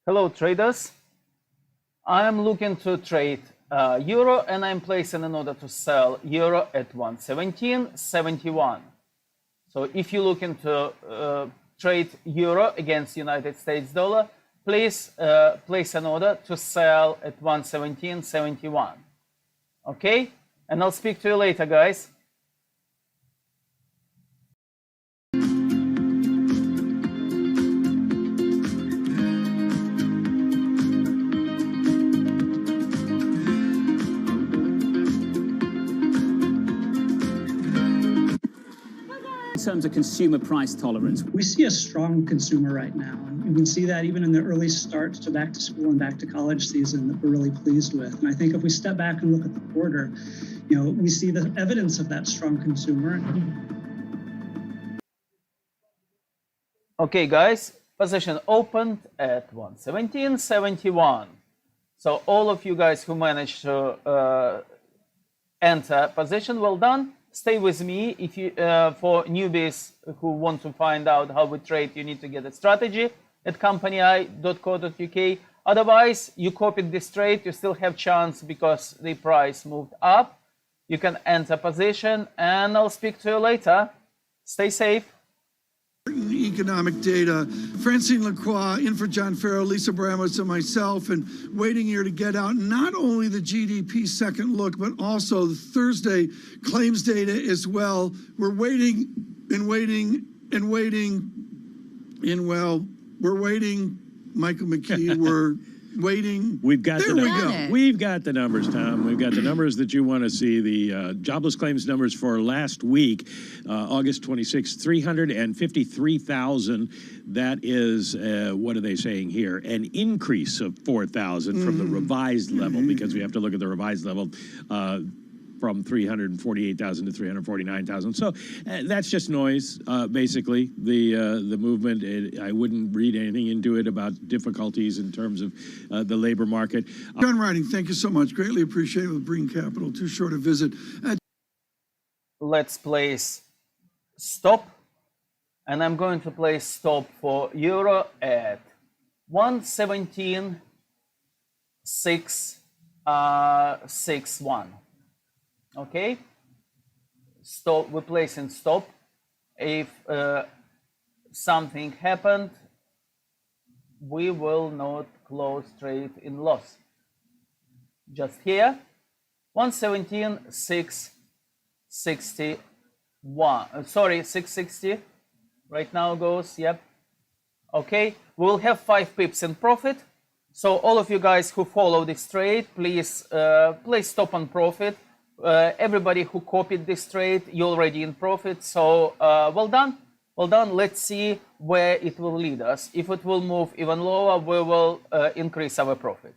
Hello traders, I am looking to trade euro and I'm placing an order to sell euro at 117.71. So if you're looking to trade euro against United States dollar, please place an order to sell at 117.71. Okay, and I'll speak to you later, guys. In terms of consumer price tolerance, we see a strong consumer right now, and you can see that even in the early start to back to school and back to college season that we're really pleased with. And I think if we step back and look at the quarter, we see the evidence of that strong consumer. Okay, guys, position opened at 117.71. So all of you guys who managed to enter position, well done. Stay with me. If you for newbies who want to find out how we trade, you need to get a strategy at companyeye.co.uk. Otherwise, you copied this trade, you still have chance because the price moved up. You can enter position, and I'll speak to you later. Stay safe. Economic data. Francine Lacroix, in for John Farrow, Lisa Bramos, and myself, and waiting here to get out not only the GDP second look, but also the Thursday claims data as well. We're waiting and waiting and waiting. And well, we're waiting. Michael McKee, we're waiting. We've got there the we numbers. go. We've got the numbers, Tom. We've got the numbers that you want to see. The jobless claims numbers for last week, August 26th, 353,000. That is, what are they saying here? An increase of 4,000 from the revised level, because we have to look at the revised level from 348,000 to 349,000. So that's just noise, basically. The movement, I wouldn't read anything into it about difficulties in terms of the labor market. John Riding, thank you so much. Greatly appreciated with Green Capital. Too short a visit. Let's place stop. And I'm going to place stop for euro at 117.661. Okay, stop. We're placing stop. If something happened, we will not close trade in loss. Just here, 117.661. Sorry, 660. Right now goes. Yep. Okay, we'll have 5 pips in profit. So all of you guys who follow this trade, please place stop on profit. Everybody who copied this trade, you're already in profit. So well done. Well done. Let's see where it will lead us. If it will move even lower, we will increase our profit.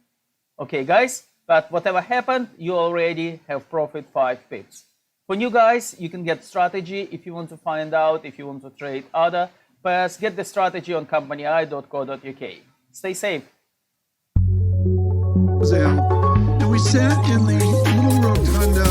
Okay, guys. But whatever happened, you already have profit 5 pips. For new guys, you can get strategy if you want to find out, if you want to trade other pairs. Get the strategy on companyeye.co.uk. Stay safe. And we sat in the little rotunda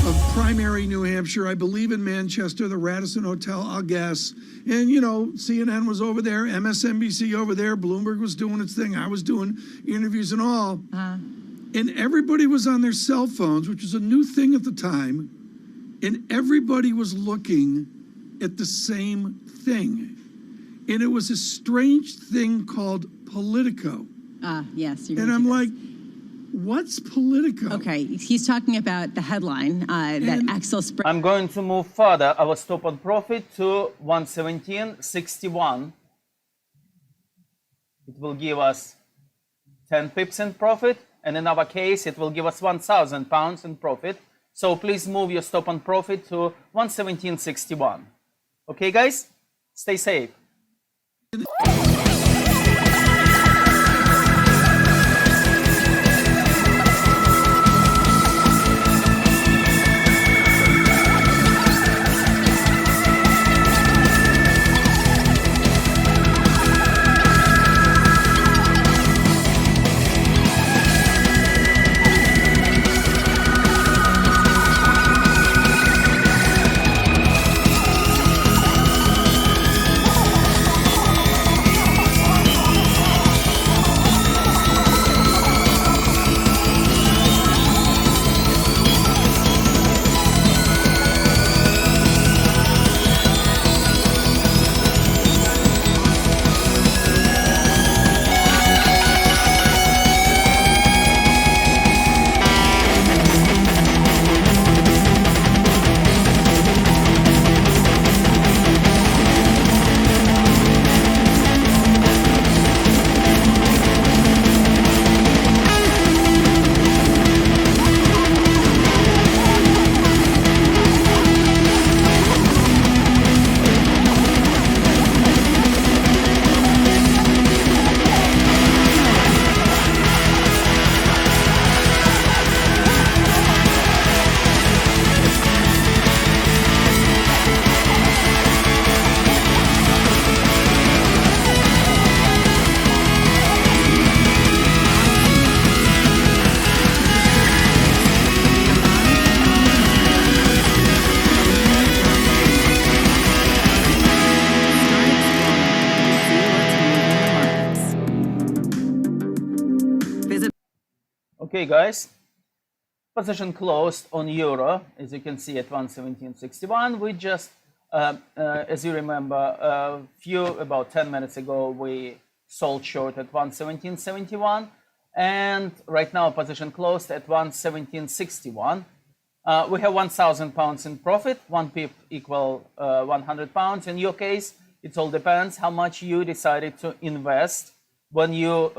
of primary New Hampshire, I believe in Manchester, the Radisson Hotel, I'll guess. And, CNN was over there, MSNBC over there, Bloomberg was doing its thing, I was doing interviews and all. And everybody was on their cell phones, which was a new thing at the time. And everybody was looking at the same thing. And it was a strange thing called Politico. Yes. And I'm like, what's Politico? Okay, he's talking about the headline that Axel spread. I'm going to move further our stop on profit to 117.61. It will give us 10 pips in profit. And in our case, it will give us £1,000 in profit. So please move your stop on profit to 117.61. Okay, guys? Stay safe. Okay, guys. Position closed on euro, as you can see, at 117.61. We just, as you remember, about 10 minutes ago, we sold short at 117.71, and right now position closed at 117.61. We have 1,000 pounds in profit. 1 pip equal 100 pounds. In your case, it all depends how much you decided to invest when you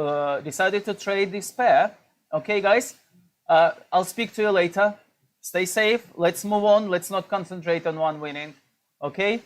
decided to trade this pair. Okay, guys. I'll speak to you later. Stay safe. Let's move on. Let's not concentrate on one winning. Okay?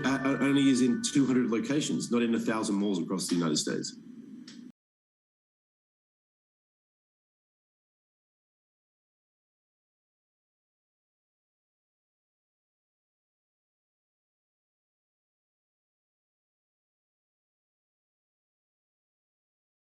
Apple only is in 200 locations, not in 1,000 malls across the United States.